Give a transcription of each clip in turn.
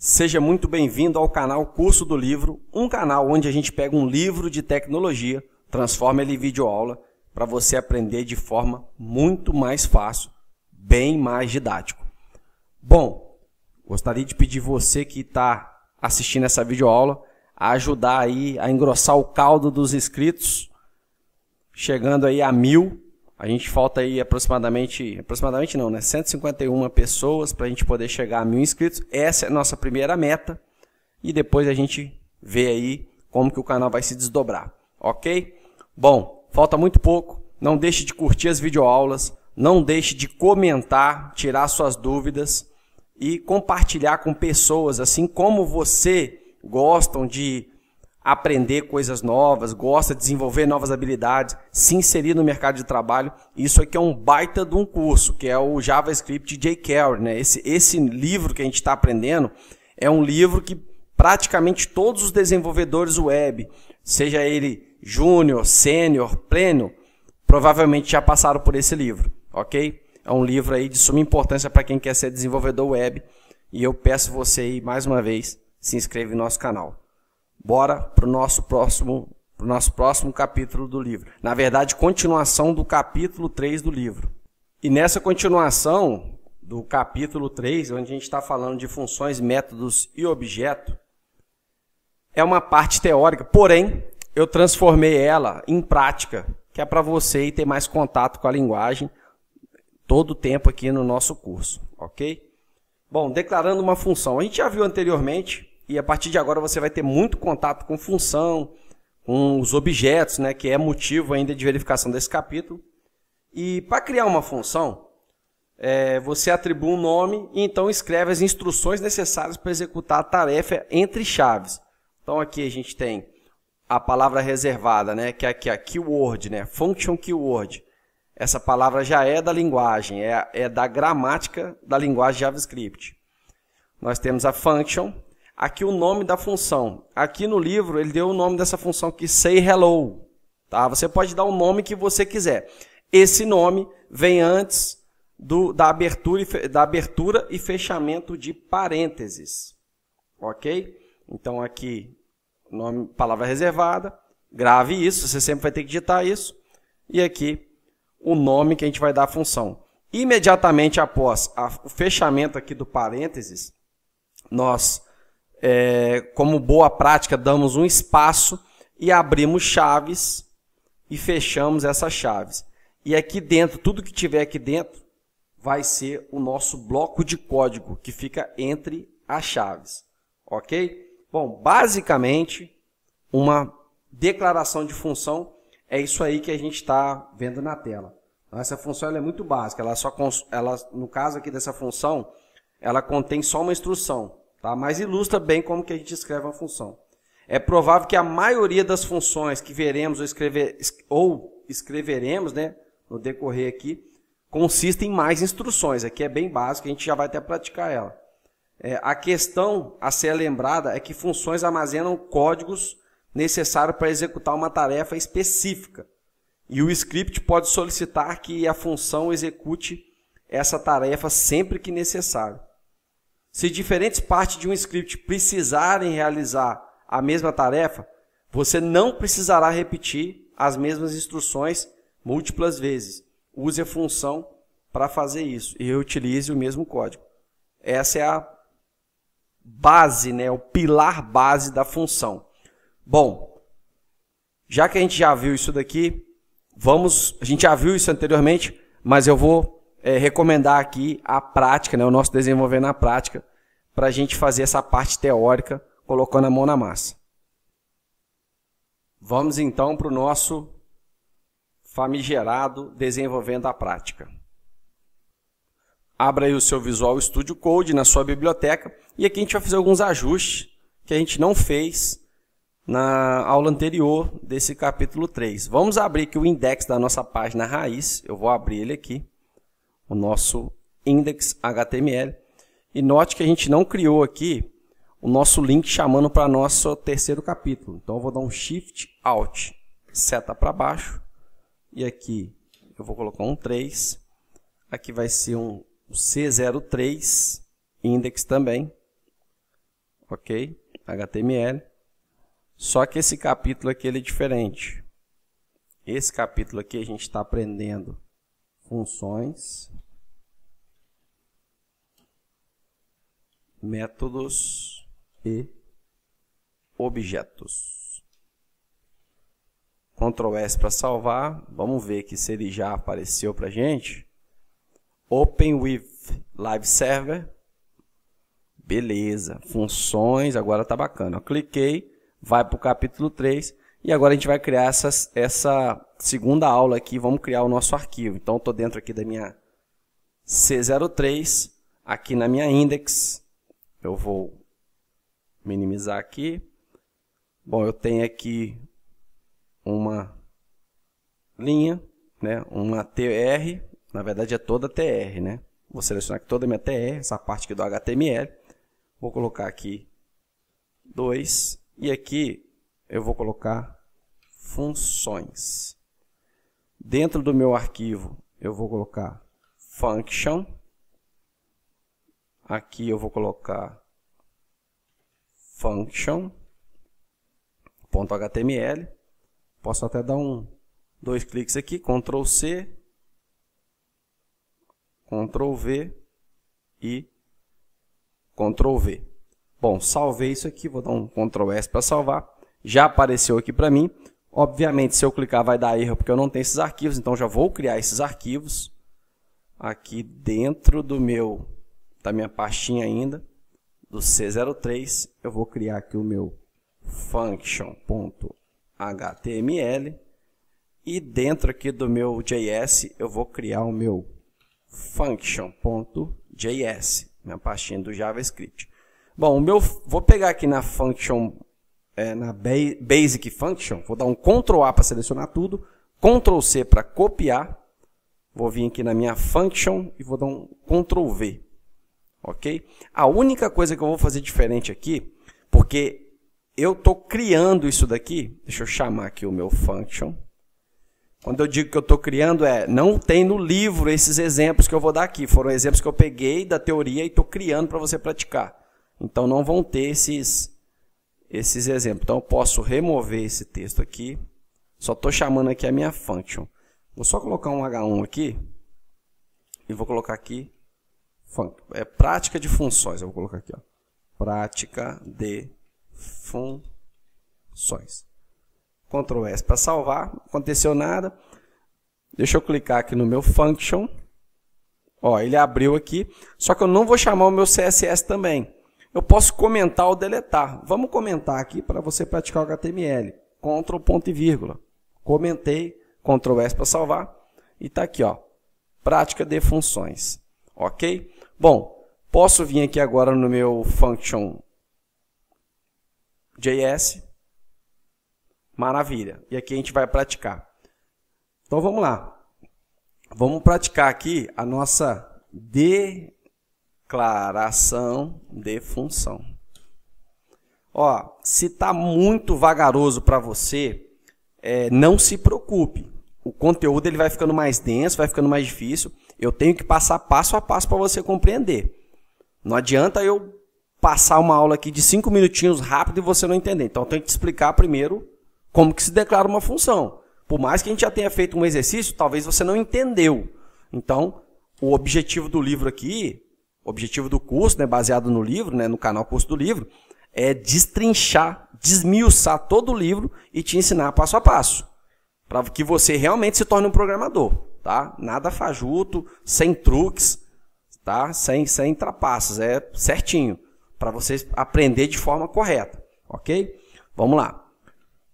Seja muito bem-vindo ao canal Curso do Livro, um canal onde a gente pega um livro de tecnologia, transforma ele em videoaula para você aprender de forma muito mais fácil, bem mais didático. Bom, gostaria de pedir você que está assistindo essa videoaula a ajudar aí a engrossar o caldo dos inscritos, chegando aí a 1000. A gente falta aí aproximadamente não, né? 151 pessoas para a gente poder chegar a 1000 inscritos. Essa é a nossa primeira meta e depois a gente vê aí como que o canal vai se desdobrar, ok? Bom, falta muito pouco. Não deixe de curtir as videoaulas, não deixe de comentar, tirar suas dúvidas e compartilhar com pessoas assim como você gostam de aprender coisas novas, gosta de desenvolver novas habilidades, se inserir no mercado de trabalho. Isso aqui é um baita de um curso, que é o JavaScript jQuery, né? Esse livro que a gente está aprendendo é um livro que praticamente todos os desenvolvedores web, seja ele júnior, sênior, pleno, provavelmente já passaram por esse livro, ok? É um livro aí de suma importância para quem quer ser desenvolvedor web e eu peço você aí, mais uma vez, se inscreva no nosso canal. Bora para o nosso próximo capítulo do livro. Na verdade, continuação do capítulo 3 do livro. E nessa continuação do capítulo 3, onde a gente está falando de funções, métodos e objeto, é uma parte teórica, porém, eu transformei ela em prática, que é para você ir ter mais contato com a linguagem todo o tempo aqui no nosso curso, ok? Bom, declarando uma função. A gente já viu anteriormente. E a partir de agora você vai ter muito contato com função, com os objetos, né, que é motivo ainda de verificação desse capítulo. E para criar uma função, você atribui um nome e então escreve as instruções necessárias para executar a tarefa entre chaves. Então aqui a gente tem a palavra reservada, né, que é aqui a keyword, né, function keyword. Essa palavra já é da linguagem, é da gramática da linguagem JavaScript. Nós temos a function. Aqui o nome da função. Aqui no livro ele deu o nome dessa função aqui, say hello. Tá? Você pode dar o nome que você quiser. Esse nome vem antes da abertura e fechamento de parênteses. Ok? Então aqui, nome, palavra reservada. Grave isso, você sempre vai ter que digitar isso. E aqui o nome que a gente vai dar à função. Imediatamente após o fechamento aqui do parênteses, nós... como boa prática, damos um espaço e abrimos chaves e fechamos essas chaves. E aqui dentro, tudo que tiver aqui dentro, vai ser o nosso bloco de código que fica entre as chaves. Ok? Bom, basicamente, uma declaração de função é isso aí que a gente está vendo na tela. Essa função ela é muito básica. No caso aqui dessa função, ela contém só uma instrução. Tá? Mas ilustra bem como que a gente escreve uma função. É provável que a maioria das funções que veremos ou escreveremos, né, no decorrer aqui, consista em mais instruções. Aqui é bem básico, a gente já vai até praticar ela. A questão a ser lembrada é que funções armazenam códigos necessários para executar uma tarefa específica. E o script pode solicitar que a função execute essa tarefa sempre que necessário. Se diferentes partes de um script precisarem realizar a mesma tarefa, você não precisará repetir as mesmas instruções múltiplas vezes. Use a função para fazer isso e reutilize o mesmo código. Essa é a base, né, o pilar base da função. Bom, já que a gente já viu isso daqui, a gente já viu isso anteriormente, mas eu vou recomendar aqui a prática, né, o nosso desenvolver na prática, para a gente fazer essa parte teórica, colocando a mão na massa. Vamos então para o nosso famigerado desenvolvendo a prática. Abra aí o seu Visual Studio Code na sua biblioteca e aqui a gente vai fazer alguns ajustes que a gente não fez na aula anterior desse capítulo 3. Vamos abrir aqui o index da nossa página raiz, eu vou abrir ele aqui. O nosso index HTML. E note que a gente não criou aqui o nosso link chamando para nosso terceiro capítulo. Então eu vou dar um Shift Alt, seta para baixo. E aqui eu vou colocar um 3. Aqui vai ser um C03, index também. ok? HTML. Só que esse capítulo aqui ele é diferente. Esse capítulo aqui a gente está aprendendo funções, métodos e objetos. Ctrl S para salvar. Vamos ver aqui se ele já apareceu para a gente. Open with Live Server. Beleza. Funções. Agora tá bacana. Eu cliquei. Vai para o capítulo 3. E agora a gente vai criar essa segunda aula aqui. Vamos criar o nosso arquivo. Então, estou dentro aqui da minha C03. Aqui na minha index. Eu vou minimizar aqui. Bom, eu tenho aqui uma linha, né? Uma TR, na verdade é toda TR, né? Vou selecionar aqui toda a minha TR, essa parte aqui do HTML. Vou colocar aqui 2 e aqui eu vou colocar funções. Dentro do meu arquivo eu vou colocar function. Aqui eu vou colocar function.html. Posso até dar dois cliques aqui, Ctrl C, Ctrl V e Ctrl V. Bom, salvei isso aqui, vou dar um Ctrl S para salvar. Já apareceu aqui para mim. Obviamente, se eu clicar vai dar erro porque eu não tenho esses arquivos, então já vou criar esses arquivos aqui dentro da minha pastinha ainda, do C03. Eu vou criar aqui o meu function.html e dentro aqui do meu JS eu vou criar o meu function.js, minha pastinha do JavaScript. Bom, vou pegar aqui na function, na basic function, vou dar um Ctrl A para selecionar tudo, Ctrl C para copiar, vou vir aqui na minha function e vou dar um Ctrl V, ok? A única coisa que eu vou fazer diferente aqui, porque eu estou criando isso daqui, deixa eu chamar aqui o meu function. Quando eu digo que eu estou criando, não tem no livro esses exemplos que eu vou dar aqui. Foram exemplos que eu peguei da teoria e estou criando para você praticar. Então, não vão ter esses exemplos. Então, eu posso remover esse texto aqui. Só estou chamando aqui a minha function. Vou só colocar um H1 aqui. E vou colocar aqui, prática de funções. Eu vou colocar aqui, ó, prática de funções. Ctrl S para salvar, não aconteceu nada. Deixa eu clicar aqui no meu function. Ó, ele abriu aqui, só que eu não vou chamar o meu CSS também. Eu posso comentar ou deletar. Vamos comentar aqui para você praticar o HTML. Ctrl, ponto e vírgula. Comentei, Ctrl S para salvar. E está aqui, ó, prática de funções. Ok? Bom, posso vir aqui agora no meu function JS. Maravilha. E aqui a gente vai praticar. Então vamos lá. Vamos praticar aqui a nossa declaração de função. Ó, se está muito vagaroso para você, não se preocupe. O conteúdo ele vai ficando mais denso, vai ficando mais difícil. Eu tenho que passar passo a passo para você compreender. Não adianta eu passar uma aula aqui de 5 minutinhos rápido e você não entender. Então, eu tenho que te explicar primeiro como que se declara uma função. Por mais que a gente já tenha feito um exercício, talvez você não entendeu. Então, o objetivo do livro aqui, o objetivo do curso, né, baseado no livro, né, no canal Curso do Livro, é destrinchar, desmiuçar todo o livro e te ensinar passo a passo. Para que você realmente se torne um programador. Tá? Nada fajuto, sem truques, tá? sem trapaças, é certinho. Para você aprender de forma correta. Ok? Vamos lá.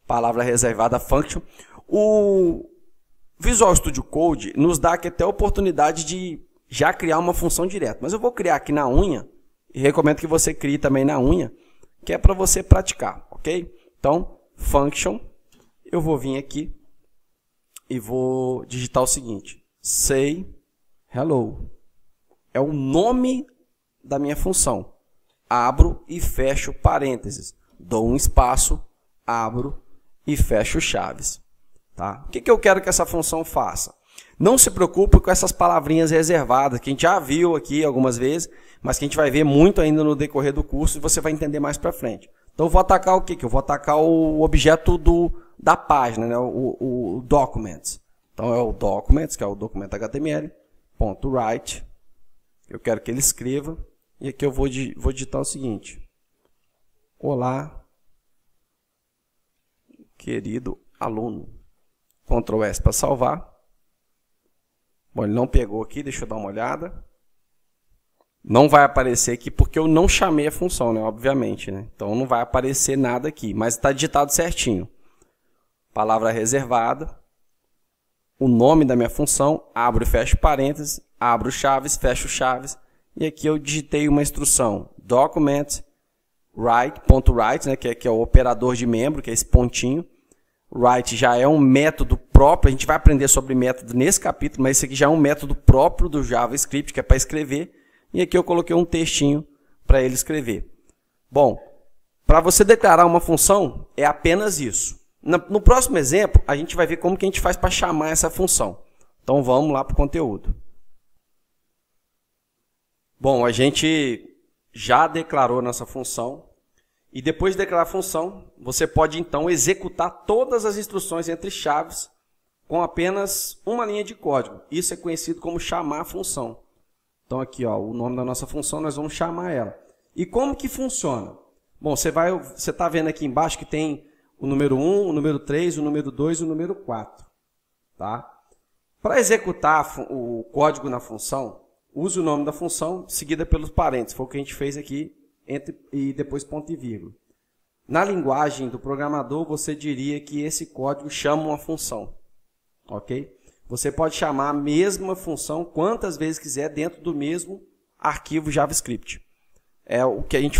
Palavra reservada, function. O Visual Studio Code nos dá aqui até a oportunidade de já criar uma função direta. Mas eu vou criar aqui na unha, e recomendo que você crie também na unha, que é para você praticar, ok? Então, function, eu vou vir aqui e vou digitar o seguinte, say hello. É o nome da minha função. Abro e fecho parênteses. Dou um espaço, abro e fecho chaves. Tá? O que eu quero que essa função faça? Não se preocupe com essas palavrinhas reservadas, que a gente já viu aqui algumas vezes, mas que a gente vai ver muito ainda no decorrer do curso e você vai entender mais para frente. Então eu vou atacar o quê? Eu vou atacar o objeto da página, né? o documents. Então é o documents, que é o documento HTML, ponto write. Eu quero que ele escreva, e aqui eu vou digitar o seguinte. Olá, querido aluno. Ctrl S para salvar. Bom, ele não pegou aqui, deixa eu dar uma olhada. Não vai aparecer aqui porque eu não chamei a função, né? Obviamente, né? Então não vai aparecer nada aqui, mas está digitado certinho. Palavra reservada. O nome da minha função, abro e fecho parênteses, abro chaves, fecho chaves. E aqui eu digitei uma instrução, document write, né? que é o operador de membro, que é esse pontinho. Write já é um método próprio, a gente vai aprender sobre método nesse capítulo, mas esse aqui já é um método próprio do JavaScript, que é para escrever. E aqui eu coloquei um textinho para ele escrever. Bom, para você declarar uma função, é apenas isso. No próximo exemplo, a gente vai ver como que a gente faz para chamar essa função. Então vamos lá para o conteúdo. Bom, a gente já declarou nossa função. E depois de declarar a função, você pode então executar todas as instruções entre chaves com apenas uma linha de código. Isso é conhecido como chamar a função. Então aqui, ó, o nome da nossa função, nós vamos chamar ela. E como que funciona? Bom, você está vendo aqui embaixo que tem o número 1, o número 3, o número 2 e o número 4. Tá? Para executar o código na função, use o nome da função seguida pelos parênteses. Foi o que a gente fez aqui. E depois ponto e vírgula. Na linguagem do programador, você diria que esse código chama uma função. Ok? Você pode chamar a mesma função quantas vezes quiser dentro do mesmo arquivo JavaScript. É o que a gente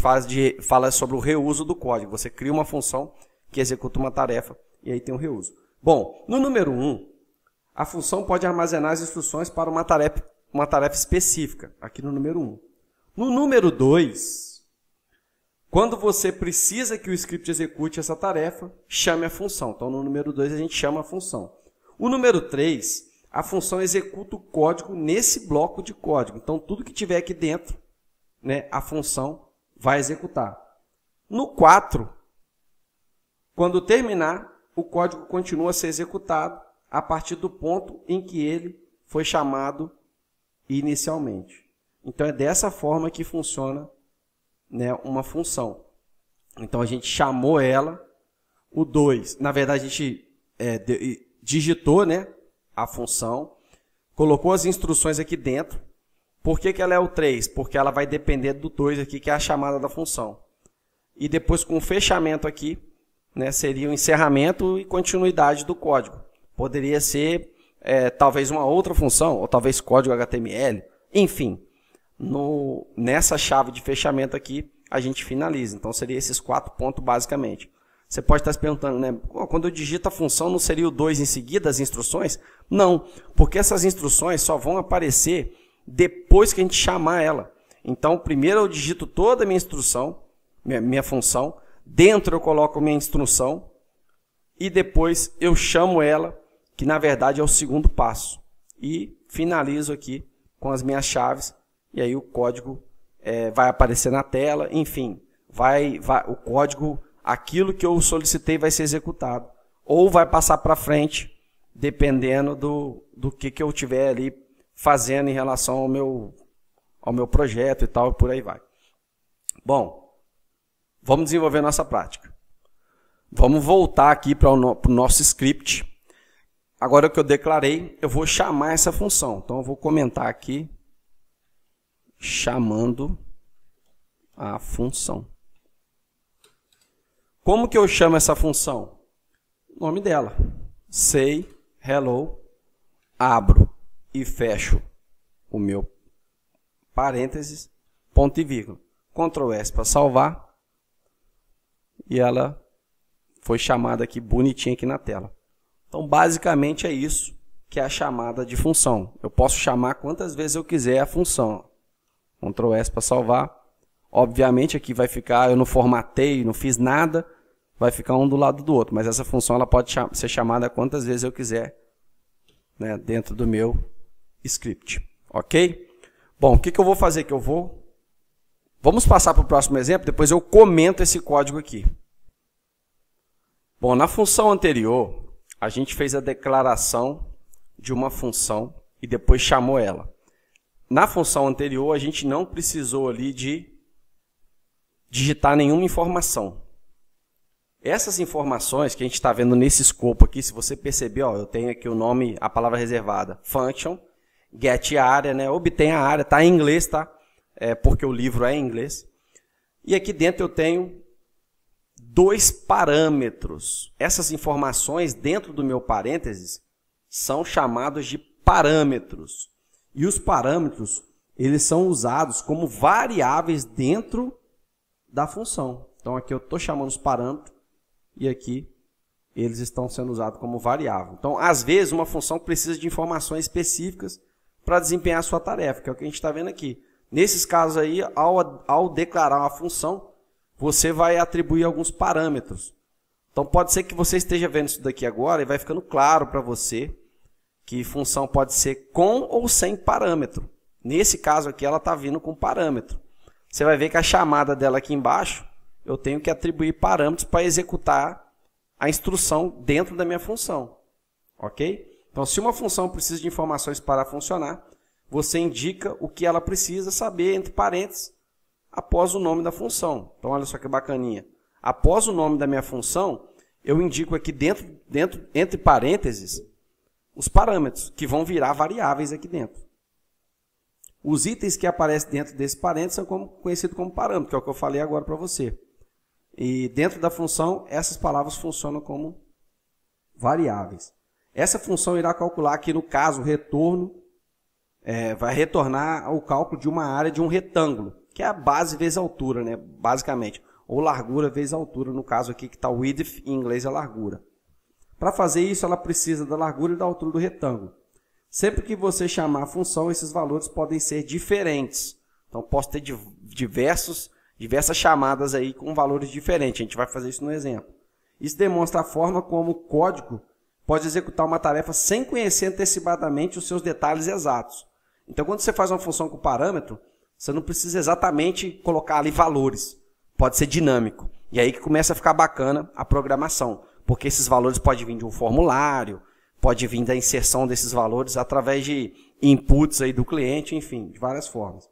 fala sobre o reuso do código. Você cria uma função que executa uma tarefa e aí tem o reuso. Bom, no número 1, a função pode armazenar as instruções para uma tarefa específica, aqui no número 1. No número 2... quando você precisa que o script execute essa tarefa, chame a função. Então, no número 2, a gente chama a função. O número 3, a função executa o código nesse bloco de código. Então, tudo que tiver aqui dentro, né, a função vai executar. No 4, quando terminar, o código continua a ser executado a partir do ponto em que ele foi chamado inicialmente. Então, é dessa forma que funciona, né, uma função. Então a gente chamou ela, o 2, na verdade a gente digitou, né, a função, colocou as instruções aqui dentro. Por que ela é o 3? Porque ela vai depender do 2 aqui, que é a chamada da função. E depois com o fechamento aqui, né, seria o encerramento e continuidade do código. Poderia ser talvez uma outra função, ou talvez código HTML, enfim. Nessa chave de fechamento aqui, a gente finaliza. Então, seria esses 4 pontos basicamente. Você pode estar se perguntando, né? Quando eu digito a função, não seria o 2 em seguida, as instruções? Não, porque essas instruções só vão aparecer depois que a gente chamar ela. Então, primeiro eu digito toda a minha instrução, minha função, dentro eu coloco minha instrução, e depois eu chamo ela, que na verdade é o segundo passo. E finalizo aqui com as minhas chaves. E aí o código vai aparecer na tela, enfim, o código, aquilo que eu solicitei vai ser executado. Ou vai passar para frente, dependendo do que eu tiver ali fazendo em relação ao meu projeto e tal, e por aí vai. Bom, vamos desenvolver nossa prática. Vamos voltar aqui para o nosso script. Agora que eu declarei, eu vou chamar essa função. Então eu vou comentar aqui, chamando a função. Como que eu chamo essa função? O nome dela. Say hello, abro e fecho o meu parênteses, ponto e vírgula. Ctrl S para salvar. E ela foi chamada aqui bonitinha aqui na tela. Então, basicamente é isso que é a chamada de função. Eu posso chamar quantas vezes eu quiser a função. Ctrl S para salvar. Obviamente aqui vai ficar, eu não formatei, não fiz nada, vai ficar um do lado do outro. Mas essa função ela pode ser chamada quantas vezes eu quiser né, dentro do meu script, ok? Bom, o que eu vou fazer? Vamos passar para o próximo exemplo, depois eu comento esse código aqui. Bom, na função anterior, a gente fez a declaração de uma função e depois chamou ela. Na função anterior, a gente não precisou ali de digitar nenhuma informação. Essas informações que a gente está vendo nesse escopo aqui, se você perceber, ó, eu tenho aqui o nome, a palavra reservada, function, get área, né, obtém a área, está em inglês, tá? Porque o livro é em inglês. E aqui dentro eu tenho 2 parâmetros. Essas informações dentro do meu parênteses são chamados de parâmetros. E os parâmetros, eles são usados como variáveis dentro da função. Então aqui eu estou chamando os parâmetros e aqui eles estão sendo usados como variável. Então, às vezes, uma função precisa de informações específicas para desempenhar a sua tarefa, que é o que a gente está vendo aqui. Nesses casos aí, ao declarar uma função, você vai atribuir alguns parâmetros. Então, pode ser que você esteja vendo isso daqui agora e vai ficando claro para você que função pode ser com ou sem parâmetro. Nesse caso aqui, ela está vindo com parâmetro. Você vai ver que a chamada dela aqui embaixo, eu tenho que atribuir parâmetros para executar a instrução dentro da minha função. Ok? Então, se uma função precisa de informações para funcionar, você indica o que ela precisa saber, entre parênteses, após o nome da função. Então, olha só que bacaninha. Após o nome da minha função, eu indico aqui entre parênteses, os parâmetros, que vão virar variáveis aqui dentro. Os itens que aparecem dentro desse parênteses são conhecidos como parâmetro, que é o que eu falei agora para você. E dentro da função, essas palavras funcionam como variáveis. Essa função irá calcular aqui, no caso, o retorno, vai retornar o cálculo de uma área de um retângulo, que é a base vezes a altura, né, basicamente. Ou largura vezes a altura, no caso aqui que está o width, em inglês é largura. Para fazer isso, ela precisa da largura e da altura do retângulo. Sempre que você chamar a função, esses valores podem ser diferentes. Então, posso ter diversas chamadas aí com valores diferentes. A gente vai fazer isso no exemplo. Isso demonstra a forma como o código pode executar uma tarefa sem conhecer antecipadamente os seus detalhes exatos. Então, quando você faz uma função com parâmetro, você não precisa exatamente colocar ali valores. Pode ser dinâmico. E aí que começa a ficar bacana a programação. Porque esses valores podem vir de um formulário, pode vir da inserção desses valores através de inputs aí do cliente, enfim, de várias formas.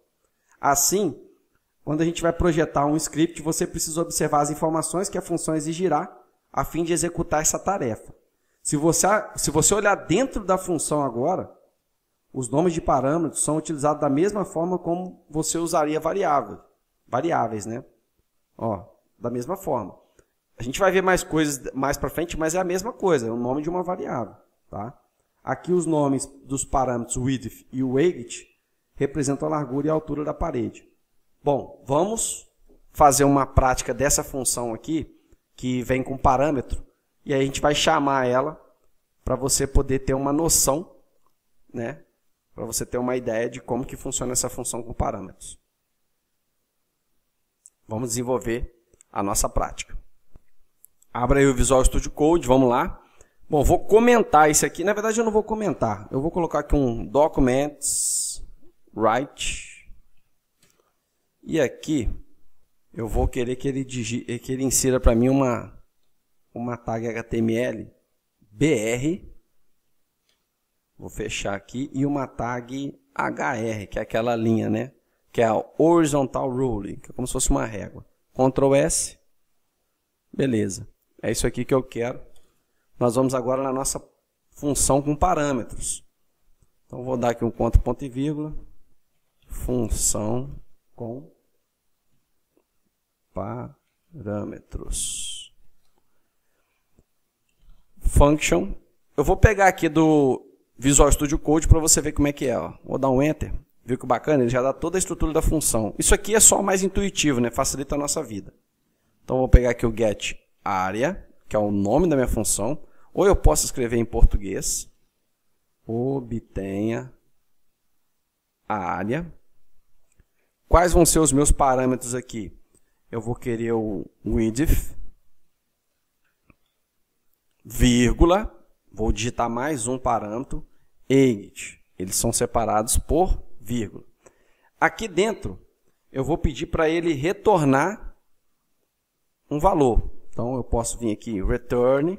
Assim, quando a gente vai projetar um script, você precisa observar as informações que a função exigirá a fim de executar essa tarefa. Se você olhar dentro da função agora, os nomes de parâmetros são utilizados da mesma forma como você usaria variáveis, né? Ó, da mesma forma. A gente vai ver mais coisas mais para frente, mas é a mesma coisa, é o nome de uma variável. Tá? Aqui os nomes dos parâmetros width e weight representam a largura e a altura da parede. Bom, vamos fazer uma prática dessa função aqui, que vem com parâmetro, e aí a gente vai chamar ela para você poder ter uma noção, né? Para você ter uma ideia de como que funciona essa função com parâmetros. Vamos desenvolver a nossa prática. Abra aí o Visual Studio Code, vamos lá. Bom, vou comentar isso aqui. Na verdade, eu não vou comentar. Eu vou colocar aqui um Documents, Write. E aqui, eu vou querer que ele insira para mim uma tag HTML BR. Vou fechar aqui. E uma tag HR, que é aquela linha, né? Que é a Horizontal Ruling, que é como se fosse uma régua. Ctrl S. Beleza. É isso aqui que eu quero. Nós vamos agora na nossa função com parâmetros. Então, vou dar aqui um ponto e vírgula. Função com parâmetros. Function. Eu vou pegar aqui do Visual Studio Code para você ver como é que é. Ó. Vou dar um Enter. Viu que bacana? Ele já dá toda a estrutura da função. Isso aqui é só o mais intuitivo, né? Facilita a nossa vida. Então, vou pegar aqui o get área, que é o nome da minha função. Ou eu posso escrever em português. Obtenha a área. Quais vão ser os meus parâmetros aqui? Eu vou querer o width, vírgula, vou digitar mais um parâmetro, exit. Eles são separados por vírgula. Aqui dentro, eu vou pedir para ele retornar um valor. Então, eu posso vir aqui, return.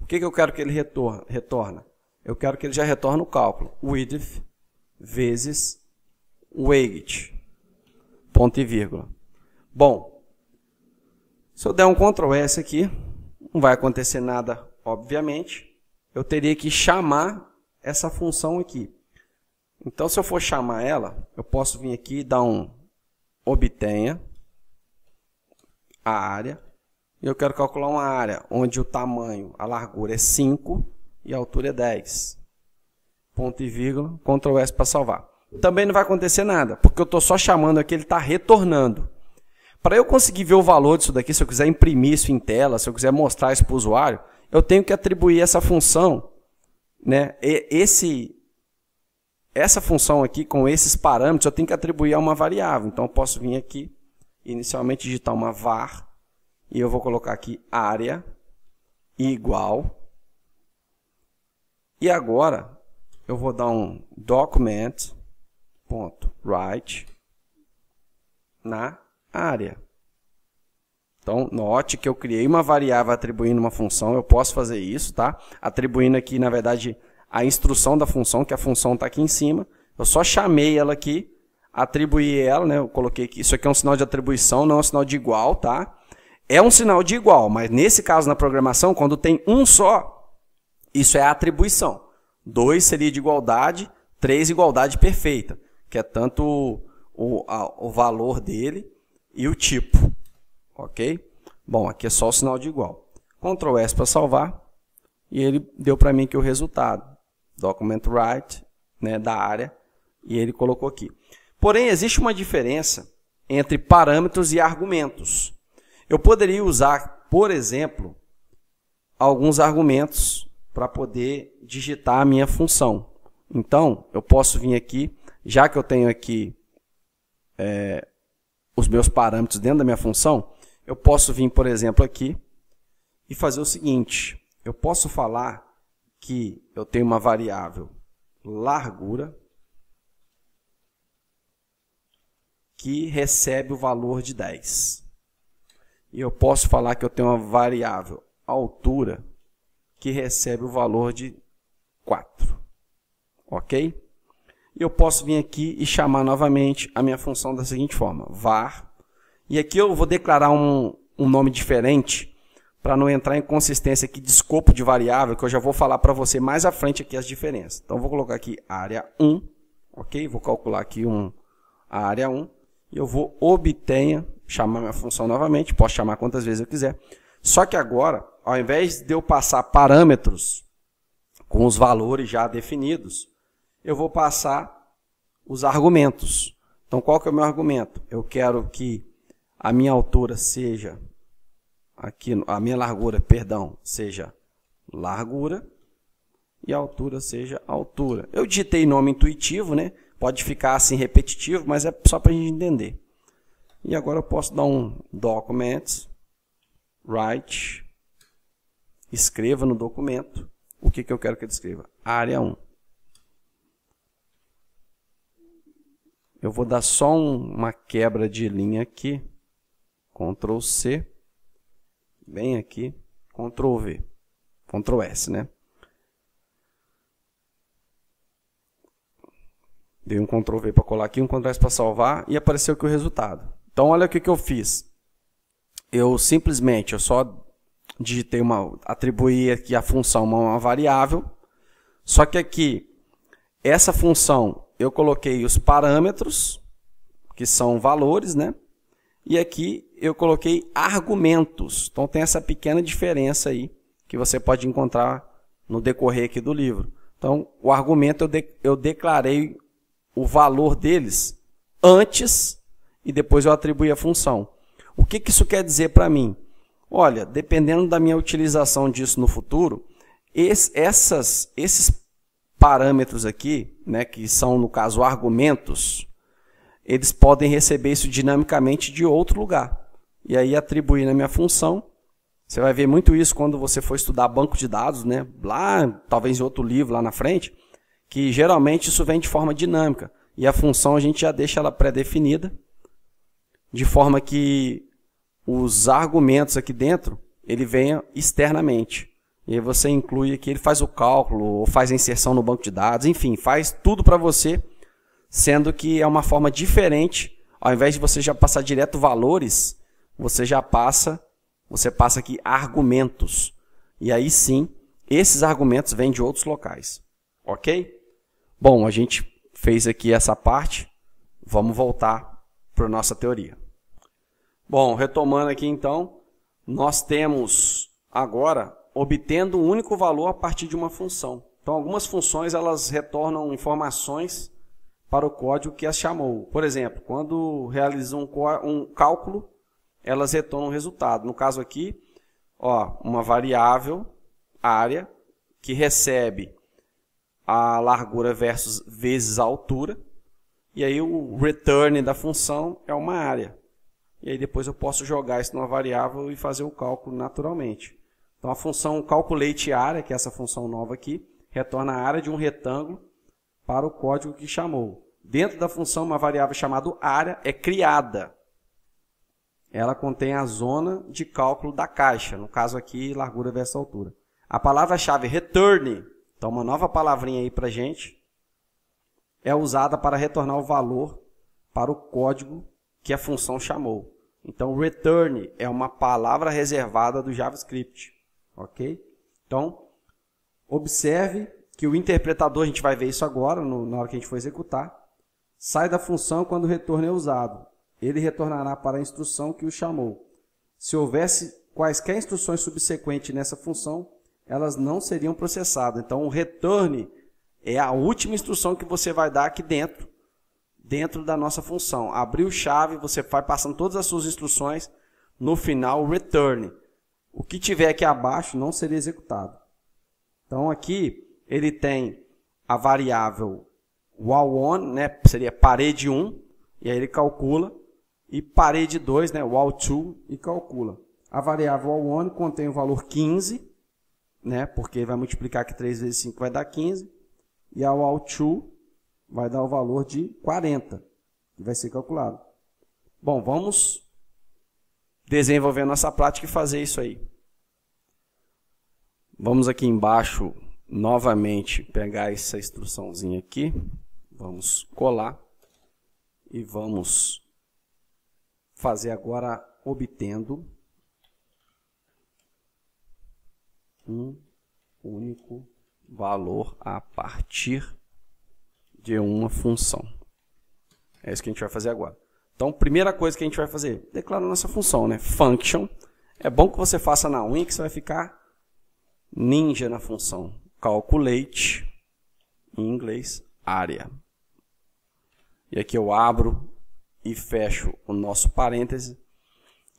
O que eu quero que ele retorne? Eu quero que ele já retorne o cálculo. Width vezes weight. Ponto e vírgula. Bom, se eu der um Ctrl S aqui, não vai acontecer nada, obviamente. Eu teria que chamar essa função aqui. Então, se eu for chamar ela, eu posso vir aqui e dar um obtenha a área. E eu quero calcular uma área onde o tamanho, a largura é 5 e a altura é 10. Ponto e vírgula, Ctrl S para salvar. Também não vai acontecer nada, porque eu estou só chamando aqui, ele está retornando. Para eu conseguir ver o valor disso daqui, se eu quiser imprimir isso em tela, se eu quiser mostrar isso para o usuário, eu tenho que atribuir essa função, né? Essa função aqui, com esses parâmetros, eu tenho que atribuir a uma variável. Então, eu posso vir aqui, inicialmente digitar uma var, e eu vou colocar aqui área igual. E agora, eu vou dar um document.write na área. Então, note que eu criei uma variável atribuindo uma função. Eu posso fazer isso, tá? Atribuindo aqui, na verdade, a instrução da função, que a função está aqui em cima. Eu só chamei ela aqui, atribuí ela, né? Eu coloquei aqui. Isso aqui é um sinal de atribuição, não é um sinal de igual, tá? É um sinal de igual, mas nesse caso na programação, quando tem um só, isso é atribuição. 2 seria de igualdade, 3 igualdade perfeita, que é tanto o valor dele e o tipo. Ok? Bom, aqui é só o sinal de igual. Ctrl S para salvar. E ele deu para mim aqui o resultado. Document write, né, da área. E ele colocou aqui. Porém, existe uma diferença entre parâmetros e argumentos. Eu poderia usar, por exemplo, alguns argumentos para poder digitar a minha função. Então, eu posso vir aqui, já que eu tenho aqui os meus parâmetros dentro da minha função, eu posso vir, por exemplo, aqui e fazer o seguinte. Eu posso falar que eu tenho uma variável largura que recebe o valor de 10. E eu posso falar que eu tenho uma variável altura que recebe o valor de 4. Ok? E eu posso vir aqui e chamar novamente a minha função da seguinte forma. Var. E aqui eu vou declarar um nome diferente para não entrar em consistência aqui de escopo de variável, que eu já vou falar para você mais à frente aqui as diferenças. Então, eu vou colocar aqui área 1. Ok? Vou calcular aqui a área 1. E eu vou obtenha, chamar minha função novamente, posso chamar quantas vezes eu quiser. Só que agora, ao invés de eu passar parâmetros com os valores já definidos, eu vou passar os argumentos. Então, qual que é o meu argumento? Eu quero que a minha altura seja, a minha largura, perdão, seja largura e a altura seja altura. Eu digitei nome intuitivo, né? Pode ficar assim repetitivo, mas é só para a gente entender. E agora eu posso dar um document, write, escreva no documento o que eu quero que ele escreva. Área 1. Eu vou dar só uma quebra de linha aqui. Ctrl C. Bem aqui. Ctrl V. Ctrl S, né? Dei um Ctrl V para colar aqui, um Ctrl S para salvar e apareceu aqui o resultado. Então, olha o que eu fiz. Eu só digitei atribuí aqui a função uma variável, só que aqui, essa função, eu coloquei os parâmetros, que são valores, né? E aqui eu coloquei argumentos. Então, tem essa pequena diferença aí, que você pode encontrar no decorrer aqui do livro. Então, o argumento eu declarei o valor deles antes e depois eu atribuí a função. O que isso quer dizer para mim? Olha, dependendo da minha utilização disso no futuro, esses parâmetros aqui, né, que são, no caso, argumentos, eles podem receber isso dinamicamente de outro lugar. E aí, atribuir na minha função, você vai ver muito isso quando você for estudar banco de dados, né, lá, talvez em outro livro lá na frente, que geralmente isso vem de forma dinâmica. E a função a gente já deixa ela pré-definida, de forma que os argumentos aqui dentro, ele venha externamente. E aí você inclui aqui, ele faz o cálculo, ou faz a inserção no banco de dados, enfim, faz tudo para você, sendo que é uma forma diferente. Ao invés de você já passar direto valores, você passa aqui argumentos. E aí sim, esses argumentos vêm de outros locais. Ok? Bom, a gente fez aqui essa parte, vamos voltar para a nossa teoria. Bom, retomando aqui então, nós temos agora obtendo um único valor a partir de uma função. Então, algumas funções elas retornam informações para o código que as chamou. Por exemplo, quando realizam um cálculo, elas retornam um resultado. No caso aqui, uma variável área que recebe a largura vezes a altura, e aí o return da função é uma área. E aí depois eu posso jogar isso numa variável e fazer o cálculo naturalmente. Então a função calculate área, que é essa função nova aqui, retorna a área de um retângulo para o código que chamou. Dentro da função, uma variável chamada área é criada. Ela contém a zona de cálculo da caixa, no caso aqui, largura versus altura. A palavra-chave return, então uma nova palavrinha aí para a gente, é usada para retornar o valor para o código que a função chamou. Então, return é uma palavra reservada do JavaScript. Ok? Então, observe que o interpretador, a gente vai ver isso agora, na hora que a gente for executar, sai da função quando o retorno é usado. Ele retornará para a instrução que o chamou. Se houvesse quaisquer instruções subsequentes nessa função, elas não seriam processadas. Então, o return é a última instrução que você vai dar aqui dentro da nossa função. Abriu chave, você vai passando todas as suas instruções, no final, return. O que tiver aqui abaixo não seria executado. Então, aqui, ele tem a variável wall1, né, seria parede 1, e aí ele calcula, e parede 2, né, wall2, e calcula. A variável wall1 contém o valor 15, né, porque ele vai multiplicar aqui 3 vezes 5 vai dar 15, e a wall2 vai dar o valor de 40, que vai ser calculado. Bom, vamos desenvolver nossa prática e fazer isso aí. Vamos aqui embaixo, novamente, pegar essa instruçãozinha aqui, vamos colar e vamos fazer agora obtendo um único valor a partir de uma função. É isso que a gente vai fazer agora. Então, primeira coisa que a gente vai fazer, declarar nossa função, né? Function. É bom que você faça na unha, que você vai ficar ninja na função. Calculate, em inglês, área. E aqui eu abro e fecho o nosso parêntese.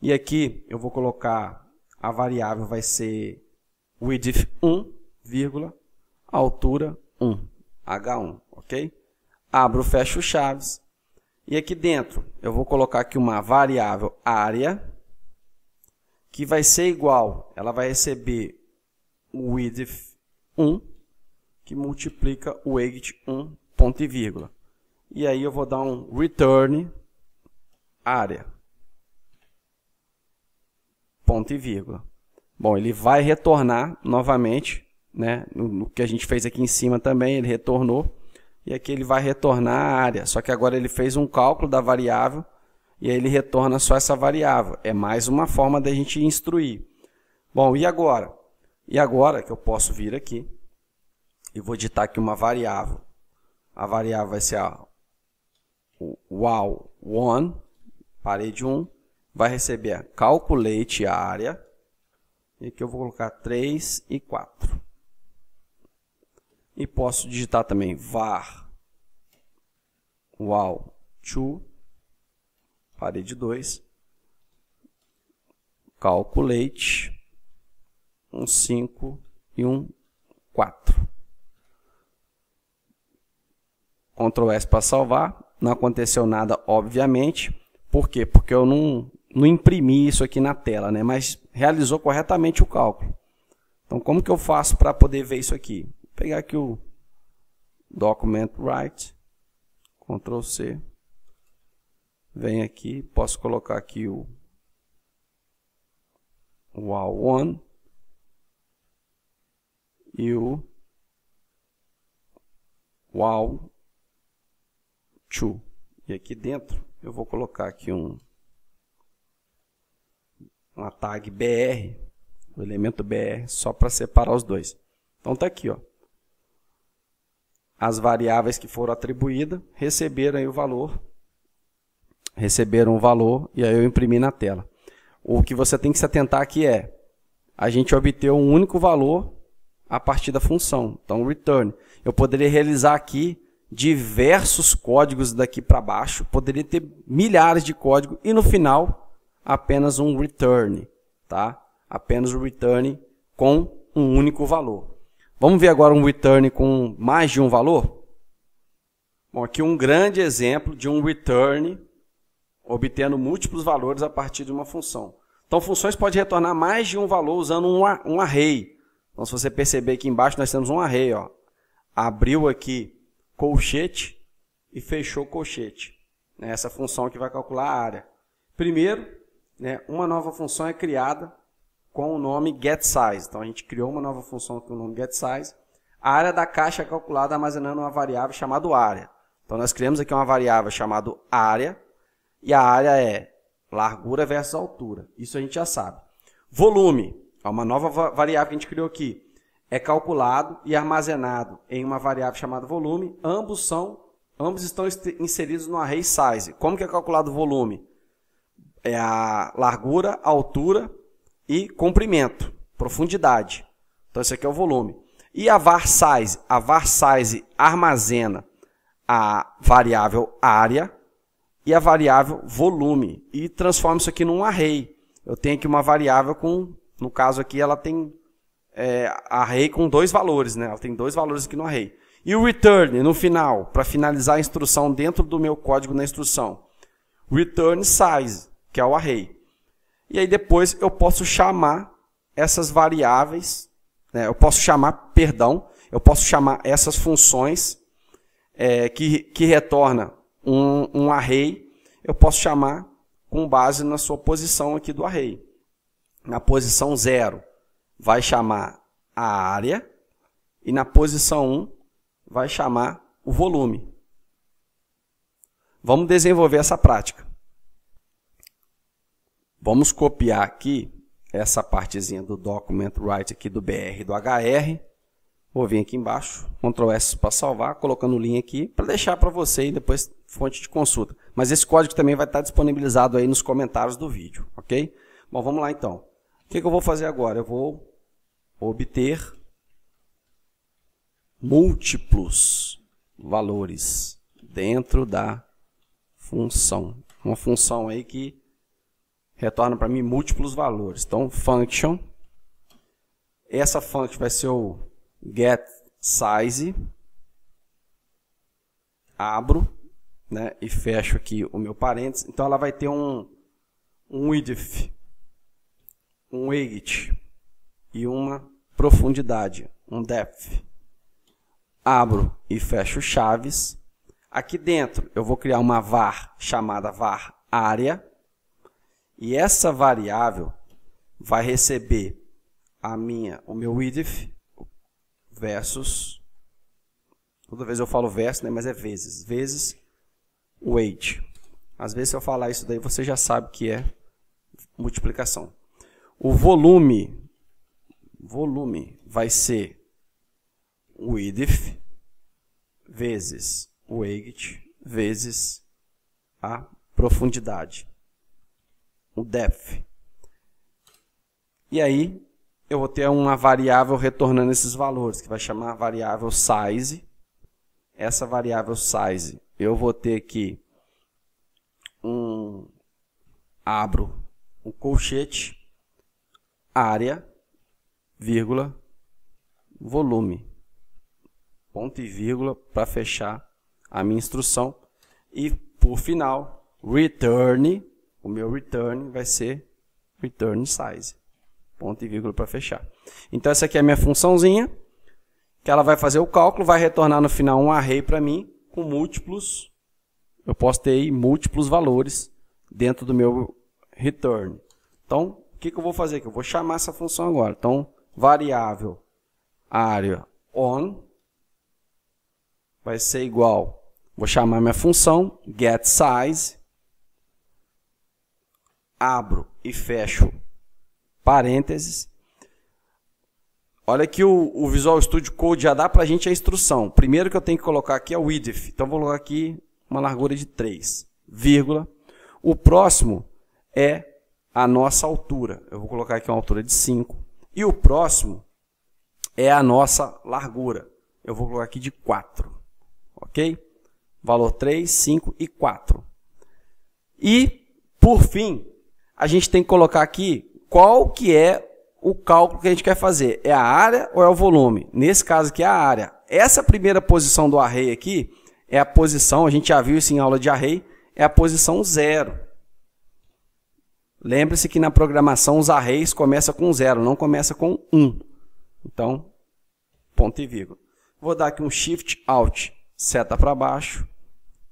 E aqui eu vou colocar, a variável vai ser width 1, vírgula, altura 1, H1, ok? Abro, fecho chaves. E aqui dentro, eu vou colocar aqui uma variável área, que vai ser igual, ela vai receber o width 1, que multiplica o height 1, ponto e vírgula. E aí eu vou dar um return área, ponto e vírgula. Bom, ele vai retornar novamente, né? No que a gente fez aqui em cima também, ele retornou. E aqui ele vai retornar a área, só que agora ele fez um cálculo da variável e aí ele retorna só essa variável. É mais uma forma da gente instruir. Bom, e agora? E agora que eu posso vir aqui e vou digitar aqui uma variável. A variável vai ser a wall1, parede 1, vai receber a calculate área, e aqui eu vou colocar 3 e 4. E posso digitar também var wall2, parede 2, calculate, um 5 e um 4. Ctrl S para salvar. Não aconteceu nada, obviamente. Por quê? Porque eu não imprimi isso aqui na tela, né? Mas realizou corretamente o cálculo. Então, como que eu faço para poder ver isso aqui? Vou pegar aqui o document write, Ctrl C, venho aqui, posso colocar aqui o WAL1 e o WAL2. E aqui dentro eu vou colocar aqui uma tag BR, o elemento BR, só para separar os dois. Então está aqui, ó. As variáveis que foram atribuídas receberam aí o valor, e aí eu imprimi na tela. O que você tem que se atentar aqui é, a gente obteve um único valor a partir da função, então return. Eu poderia realizar aqui diversos códigos daqui para baixo, poderia ter milhares de códigos e no final apenas um return, tá? Apenas o return com um único valor. Vamos ver agora um return com mais de um valor? Bom, aqui um grande exemplo de um return obtendo múltiplos valores a partir de uma função. Então, funções podem retornar mais de um valor usando um array. Então, se você perceber aqui embaixo, nós temos um array, ó. Abriu aqui colchete e fechou colchete. Essa função aqui vai calcular a área. Primeiro, uma nova função é criada com o nome getSize. Então, a gente criou uma nova função com o nome getSize. A área da caixa é calculada armazenando uma variável chamada área. Então, nós criamos aqui uma variável chamada área. E a área é largura versus altura. Isso a gente já sabe. Volume, é uma nova variável que a gente criou aqui. É calculado e armazenado em uma variável chamada volume. Ambos estão inseridos no array size. Como que é calculado o volume? É a largura, altura e comprimento, profundidade. Então, esse aqui é o volume. E a var size? A var size armazena a variável área e a variável volume, e transforma isso aqui num array. Eu tenho aqui uma variável com, no caso aqui, ela tem array com dois valores, né? Ela tem dois valores aqui no array. E o return, no final, para finalizar a instrução dentro do meu código na instrução. Return size, que é o array. E aí depois eu posso chamar essas variáveis, eu posso chamar essas funções que retorna um array, eu posso chamar com base na sua posição aqui do array. Na posição 0, vai chamar a área, e na posição 1, vai chamar o volume. Vamos desenvolver essa prática. Vamos copiar aqui essa partezinha do document write aqui do BR e do HR. Vou vir aqui embaixo, Ctrl S para salvar, colocando o link aqui, para deixar para você e depois fonte de consulta. Mas esse código também vai estar disponibilizado aí nos comentários do vídeo, ok? Bom, vamos lá então. O que eu vou fazer agora? Eu vou obter múltiplos valores dentro da função. Uma função aí que retorna para mim múltiplos valores. Então, function. Essa function vai ser o getSize. Abro, e fecho aqui o meu parênteses. Então, ela vai ter um width, um height e uma profundidade, um depth. Abro e fecho chaves. Aqui dentro eu vou criar uma var chamada var área. E essa variável vai receber o meu width versus, toda vez eu falo versus, mas é vezes o weight. Às vezes se eu falar isso daí você já sabe que é multiplicação. O volume vai ser width vezes o weight vezes a profundidade, o depth. E aí eu vou ter uma variável retornando esses valores, que vai chamar variável size. Essa variável size, eu vou ter aqui abro um colchete, área, vírgula, volume, ponto e vírgula para fechar a minha instrução. E por final, return, o meu return vai ser return size, ponto e vírgula para fechar. Então essa aqui é a minha funçãozinha, que ela vai fazer o cálculo, vai retornar no final um array para mim com múltiplos, eu posso ter aí múltiplos valores dentro do meu return. Então, o que eu vou fazer aqui? Eu vou chamar essa função agora. Então, variável area on vai ser igual, vou chamar minha função getSize, abro e fecho parênteses. Olha que o Visual Studio Code já dá para a gente a instrução. Primeiro que eu tenho que colocar aqui é o width. Então, vou colocar aqui uma largura de 3, vírgula. O próximo é a nossa altura. Eu vou colocar aqui uma altura de 5. E o próximo é a nossa largura. Eu vou colocar aqui de 4. Ok? Valor 3, 5 e 4. E, por fim, a gente tem que colocar aqui qual que é o cálculo que a gente quer fazer. É a área ou é o volume? Nesse caso aqui é a área. Essa primeira posição do array aqui é a posição, a gente já viu isso em aula de array, é a posição 0. Lembre-se que na programação os arrays começam com 0, não começa com 1. Então, ponto e vírgula. Vou dar aqui um Shift Alt, seta para baixo,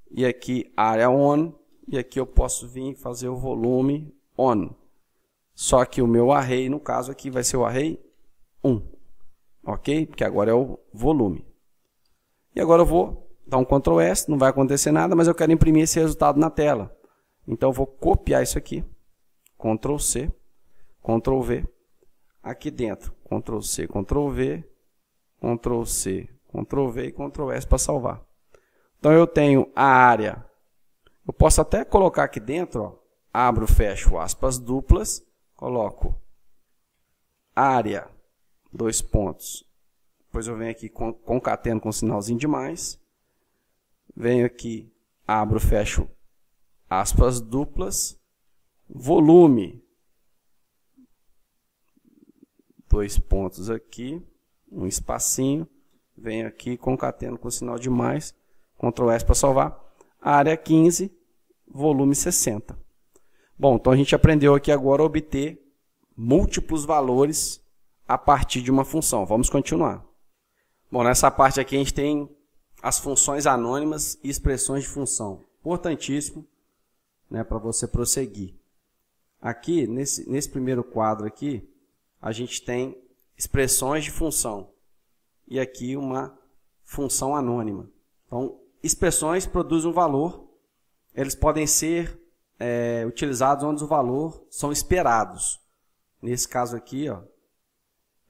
e aqui área on, e aqui eu posso vir fazer o volume on. Só que o meu array, no caso aqui, vai ser o array 1. Ok? Porque agora é o volume. E agora eu vou dar um Ctrl S, não vai acontecer nada, mas eu quero imprimir esse resultado na tela. Então eu vou copiar isso aqui. Ctrl C, Ctrl V. Aqui dentro, Ctrl C, Ctrl V, Ctrl C, Ctrl V e Ctrl S para salvar. Então eu tenho a área. Eu posso até colocar aqui dentro, ó, abro, fecho aspas duplas, coloco área, 2 pontos. Depois eu venho aqui concateno com um sinalzinho de mais. Venho aqui, abro, fecho aspas duplas, volume, 2 pontos aqui, um espacinho. Venho aqui, concateno com sinal de mais, Ctrl S para salvar. Área 15, volume 60. Bom, então a gente aprendeu aqui agora a obter múltiplos valores a partir de uma função. Vamos continuar. Bom, nessa parte aqui a gente tem as funções anônimas e expressões de função. Importantíssimo, né, para você prosseguir. Aqui, nesse primeiro quadro aqui, a gente tem expressões de função. E aqui uma função anônima. Então, expressões produzem um valor. Eles podem ser utilizados onde o valor são esperados. Nesse caso aqui, ó,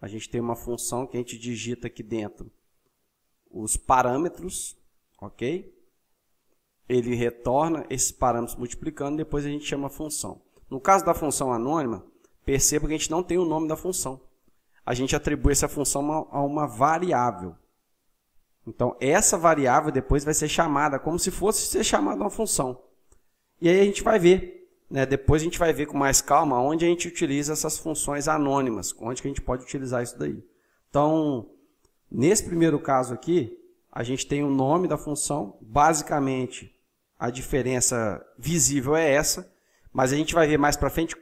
a gente tem uma função que a gente digita aqui dentro os parâmetros, ok? Ele retorna esses parâmetros multiplicando, depois a gente chama a função. No caso da função anônima, perceba que a gente não tem o nome da função. A gente atribui essa função a uma variável. Então, essa variável depois vai ser chamada como se fosse ser chamada uma função. E aí a gente vai ver, né? Depois a gente vai ver com mais calma onde a gente utiliza essas funções anônimas, onde que a gente pode utilizar isso daí. Então, nesse primeiro caso aqui, a gente tem o nome da função, basicamente a diferença visível é essa, mas a gente vai ver mais para frente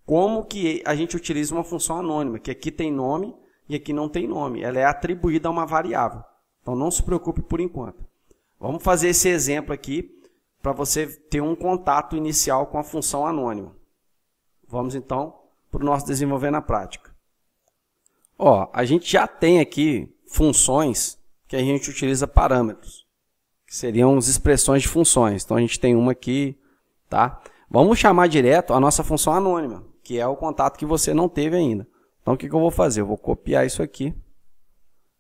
como que a gente utiliza uma função anônima, que aqui tem nome e aqui não tem nome, ela é atribuída a uma variável. Então não se preocupe por enquanto. Vamos fazer esse exemplo aqui para você ter um contato inicial com a função anônima. Vamos então para o nosso desenvolver na prática. Ó, a gente já tem aqui funções que a gente utiliza parâmetros, que seriam as expressões de funções. Então a gente tem uma aqui, tá? Vamos chamar direto a nossa função anônima, que é o contato que você não teve ainda. Então o que eu vou fazer? Eu vou copiar isso aqui,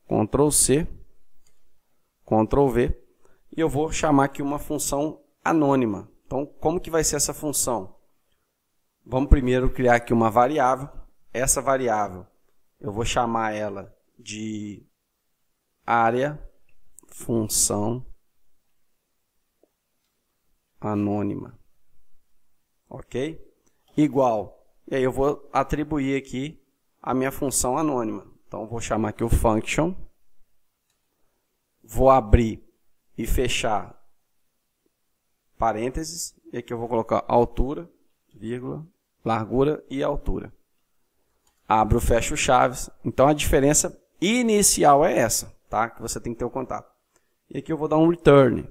Ctrl C, Ctrl V, e eu vou chamar aqui uma função anônima. Então, como que vai ser essa função? Vamos primeiro criar aqui uma variável. Essa variável, eu vou chamar ela de área função anônima. Ok? Igual. E aí eu vou atribuir aqui a minha função anônima. Então, eu vou chamar aqui o function. Vou abrir e fechar parênteses, e aqui eu vou colocar altura, vírgula, largura e altura. Abro, fecho chaves. Então a diferença inicial é essa, tá? Que você tem que ter o contato. E aqui eu vou dar um return.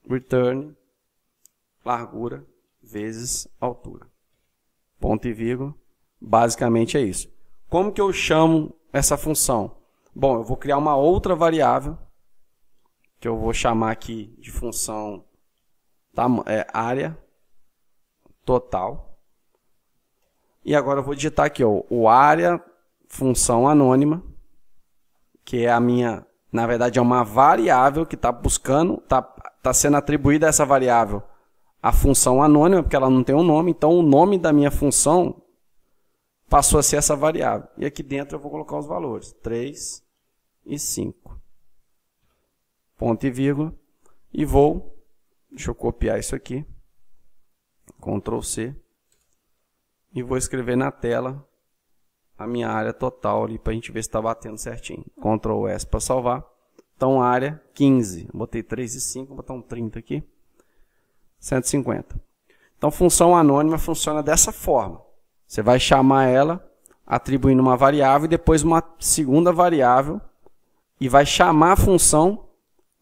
Return, largura vezes altura. Ponto e vírgula. Basicamente é isso. Como que eu chamo essa função? Bom, eu vou criar uma outra variável, que eu vou chamar aqui de função área total. E agora eu vou digitar aqui, ó, o área função anônima, que é a minha, na verdade é uma variável que está buscando, está sendo atribuída a essa variável a função anônima, porque ela não tem um nome, então o nome da minha função passou a ser essa variável. E aqui dentro eu vou colocar os valores, 3 e 5. Ponto e vírgula. E deixa eu copiar isso aqui, Ctrl C, e vou escrever na tela a minha área total ali, para a gente ver se está batendo certinho. Ctrl S para salvar. Então, área 15. Botei 3 e 5, vou botar um 30 aqui. 150. Então, função anônima funciona dessa forma. Você vai chamar ela, atribuindo uma variável, e depois uma segunda variável, e vai chamar a função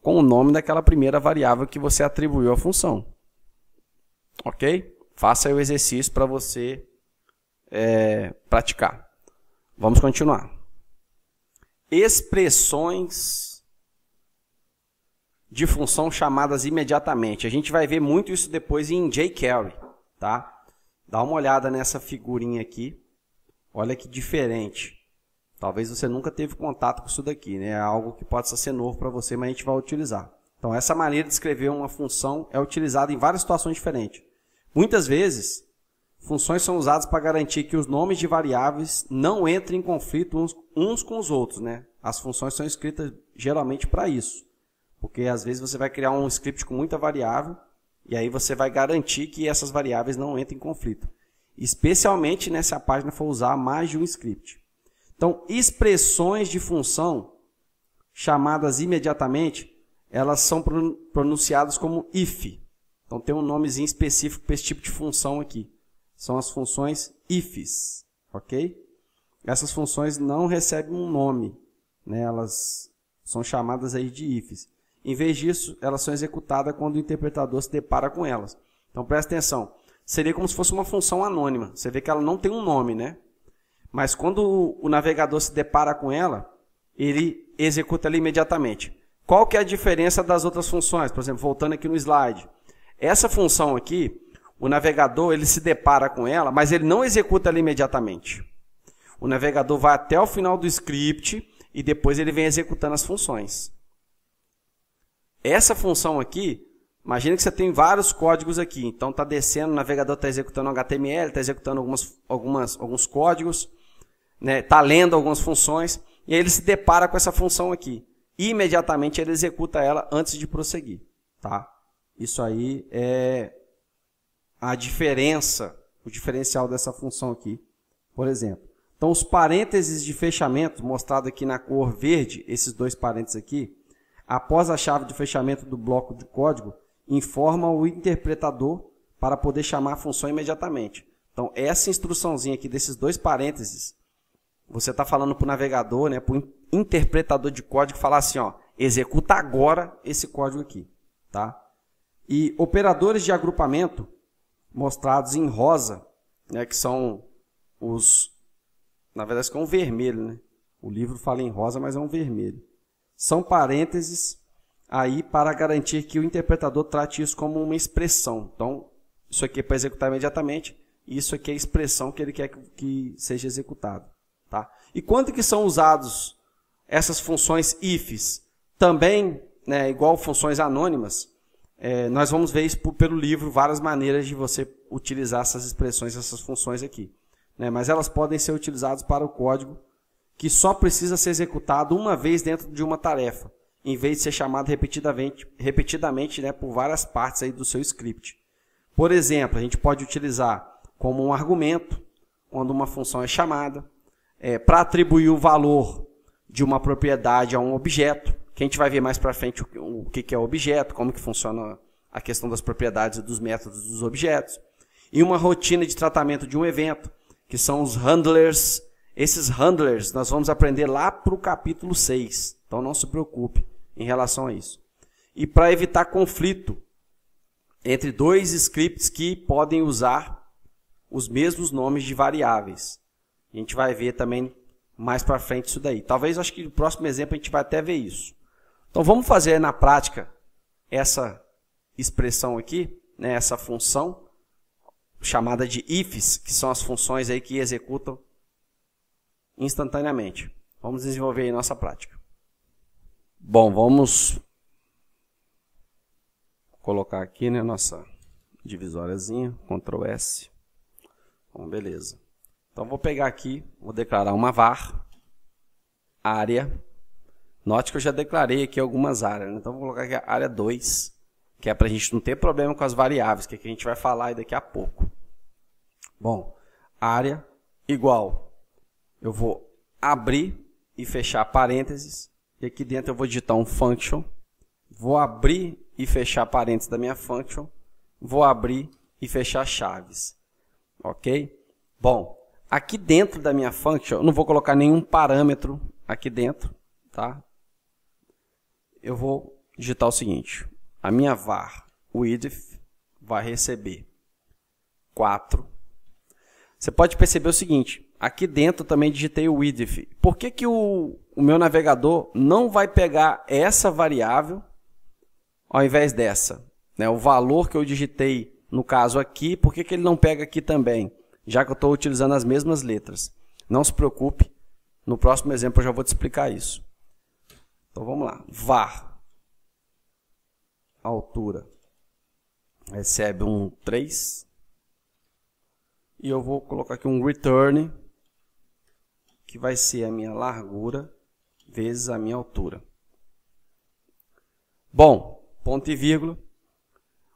com o nome daquela primeira variável que você atribuiu à função. Ok? Faça aí o exercício para você praticar. Vamos continuar. Expressões de função chamadas imediatamente. A gente vai ver muito isso depois em jQuery, tá? Dá uma olhada nessa figurinha aqui. Olha que diferente. Talvez você nunca teve contato com isso daqui, né? É algo que pode ser novo para você, mas a gente vai utilizar. Então, essa maneira de escrever uma função é utilizada em várias situações diferentes. Muitas vezes, funções são usadas para garantir que os nomes de variáveis não entrem em conflito uns com os outros, né? As funções são escritas geralmente para isso. Porque às vezes você vai criar um script com muita variável e aí você vai garantir que essas variáveis não entrem em conflito. Especialmente se a página for usar mais de um script. Então, expressões de função chamadas imediatamente, elas são pronunciadas como if. Então, tem um nomezinho específico para esse tipo de função aqui. São as funções ifs, ok? Essas funções não recebem um nome, né? Elas são chamadas aí de ifs. Em vez disso, elas são executadas quando o interpretador se depara com elas. Então, presta atenção. Seria como se fosse uma função anônima. Você vê que ela não tem um nome, né? Mas quando o navegador se depara com ela, ele executa ela imediatamente. Qual que é a diferença das outras funções? Por exemplo, voltando aqui no slide. Essa função aqui, o navegador ele se depara com ela, mas ele não executa ela imediatamente. O navegador vai até o final do script e depois ele vem executando as funções. Essa função aqui, imagina que você tem vários códigos aqui. Então está descendo, o navegador está executando HTML, está executando alguns códigos, né? Está lendo algumas funções, e aí ele se depara com essa função aqui. E imediatamente ele executa ela antes de prosseguir. Tá? Isso aí é a diferença, o diferencial dessa função aqui, por exemplo. Então os parênteses de fechamento, mostrado aqui na cor verde, esses dois parênteses aqui, após a chave de fechamento do bloco de código, informa o interpretador para poder chamar a função imediatamente. Então, essa instruçãozinha aqui desses dois parênteses, você está falando para o navegador, né, para o interpretador de código, falar assim, ó, executa agora esse código aqui. Tá? E operadores de agrupamento, mostrados em rosa, né, que são os... Na verdade, isso é um vermelho. Né? O livro fala em rosa, mas é um vermelho. São parênteses aí para garantir que o interpretador trate isso como uma expressão. Então, isso aqui é para executar imediatamente, e isso aqui é a expressão que ele quer que seja executado. Tá? E quando que são usados essas funções ifs? Também, né, igual funções anônimas, nós vamos ver isso pelo livro, várias maneiras de você utilizar essas expressões, essas funções aqui. Né? Mas elas podem ser utilizadas para o código que só precisa ser executado uma vez dentro de uma tarefa, em vez de ser chamado repetidamente, né, por várias partes aí do seu script. Por exemplo, a gente pode utilizar como um argumento, quando uma função é chamada, para atribuir o valor de uma propriedade a um objeto, que a gente vai ver mais para frente o que é objeto, como que funciona a questão das propriedades e dos métodos dos objetos, e uma rotina de tratamento de um evento, que são os handlers Esses handlers nós vamos aprender lá para o capítulo 6. Então não se preocupe em relação a isso. E para evitar conflito entre dois scripts que podem usar os mesmos nomes de variáveis. A gente vai ver também mais para frente isso daí. Talvez, acho que no próximo exemplo a gente vai até ver isso. Então vamos fazer na prática essa expressão aqui, né, essa função chamada de ifs, que são as funções aí que executam instantaneamente. Vamos desenvolver aí nossa prática. Bom, vamos colocar aqui, né, nossa divisóriazinha, Ctrl S. Bom, beleza. Então vou pegar aqui, vou declarar uma var, área. Note que eu já declarei aqui algumas áreas, né? Então vou colocar aqui a área 2, que é para a gente não ter problema com as variáveis, que é que a gente vai falar aí daqui a pouco. Bom, área igual, eu vou abrir e fechar parênteses, e aqui dentro eu vou digitar um function, vou abrir e fechar parênteses da minha function, vou abrir e fechar chaves, ok? Bom, aqui dentro da minha function, eu não vou colocar nenhum parâmetro aqui dentro, tá? Eu vou digitar o seguinte, a minha var width vai receber 4. Você pode perceber o seguinte, aqui dentro também digitei o width. Por que que o meu navegador não vai pegar essa variável ao invés dessa? Né? O valor que eu digitei no caso aqui, por que que ele não pega aqui também? Já que eu estou utilizando as mesmas letras. Não se preocupe, no próximo exemplo eu já vou te explicar isso. Então vamos lá, var altura recebe um 3 e eu vou colocar aqui um return que vai ser a minha largura vezes a minha altura. Bom, ponto e vírgula.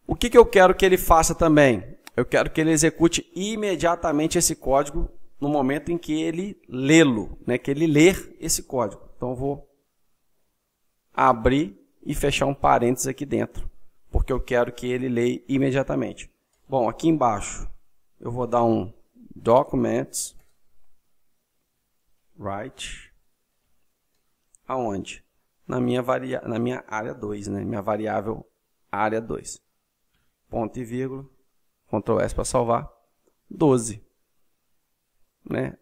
O que eu quero que ele faça também? Eu quero que ele execute imediatamente esse código no momento em que ele lê-lo, né? Que ele ler esse código. Então eu vou abrir e fechar um parênteses aqui dentro, porque eu quero que ele leia imediatamente. Bom, aqui embaixo eu vou dar um documents write aonde? Na minha área 2, né? Minha variável área 2. Ponto e vírgula, Ctrl S para salvar, 12. Né?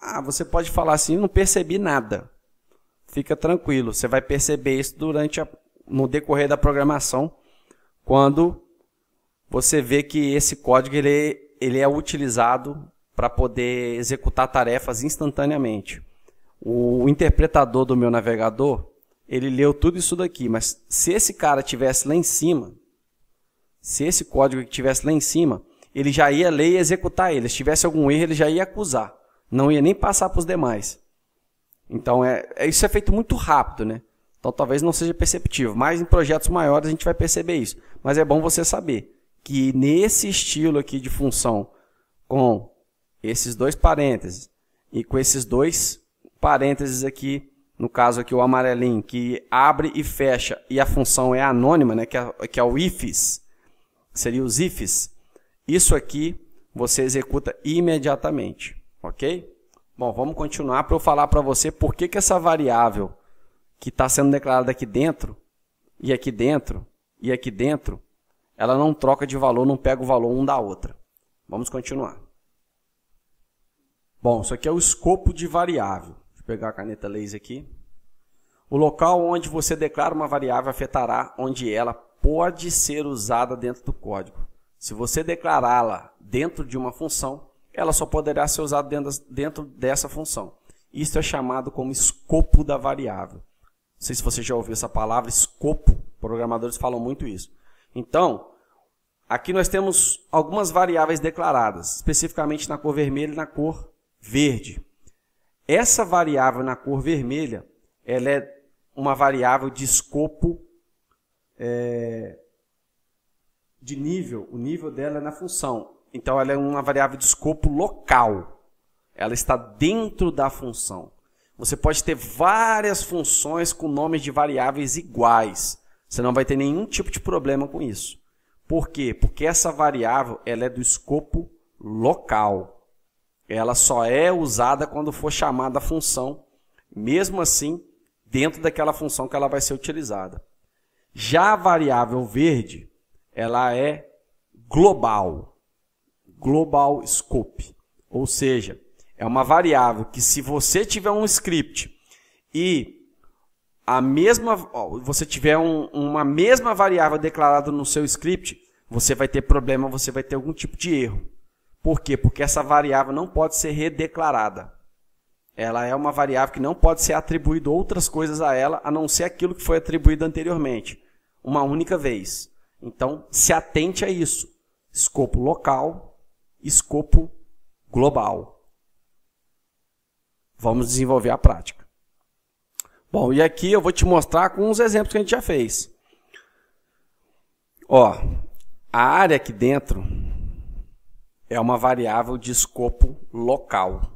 Ah, você pode falar assim, não percebi nada. Fica tranquilo, você vai perceber isso no decorrer da programação, quando você vê que esse código ele é utilizado para poder executar tarefas instantaneamente. O interpretador do meu navegador, ele leu tudo isso daqui, mas se esse cara tivesse lá em cima, se esse código tivesse lá em cima, ele já ia ler e executar ele. Se tivesse algum erro, ele já ia acusar. Não ia nem passar para os demais. Então, isso é feito muito rápido, né? Então, talvez não seja perceptível. Mas em projetos maiores a gente vai perceber isso. Mas é bom você saber que nesse estilo aqui de função, com esses dois parênteses e com esses dois parênteses aqui, no caso aqui o amarelinho, que abre e fecha e a função é anônima, né? Que é o ifs, seria os ifs. Isso aqui você executa imediatamente, ok? Bom, vamos continuar para eu falar para você por que essa variável que está sendo declarada aqui dentro, e aqui dentro, e aqui dentro, ela não troca de valor, não pega o valor um da outra. Vamos continuar. Bom, isso aqui é o escopo de variável. Deixa eu pegar a caneta laser aqui. O local onde você declara uma variável afetará onde ela pode ser usada dentro do código. Se você declará-la dentro de uma função, ela só poderá ser usada dentro dessa função. Isso é chamado como escopo da variável. Não sei se você já ouviu essa palavra, escopo. Programadores falam muito isso. Então, aqui nós temos algumas variáveis declaradas, especificamente na cor vermelha e na cor verde. Essa variável na cor vermelha, ela é uma variável de escopo de nível. O nível dela é na função. Então, ela é uma variável de escopo local. Ela está dentro da função. Você pode ter várias funções com nomes de variáveis iguais. Você não vai ter nenhum tipo de problema com isso. Por quê? Porque essa variável ela é do escopo local. ela só é usada quando for chamada a função, mesmo assim, dentro daquela função que ela vai ser utilizada. Já a variável verde, ela é global, global scope, ou seja, é uma variável que se você tiver um script e você tiver uma mesma variável declarada no seu script, você vai ter problema, você vai ter algum tipo de erro. Por quê? Porque essa variável não pode ser redeclarada. Ela é uma variável que não pode ser atribuído outras coisas a ela, a não ser aquilo que foi atribuído anteriormente, uma única vez. Então, se atente a isso. Escopo local, escopo global. Vamos desenvolver a prática. Bom, e aqui eu vou te mostrar com uns exemplos que a gente já fez. Ó, a área aqui dentro é uma variável de escopo local.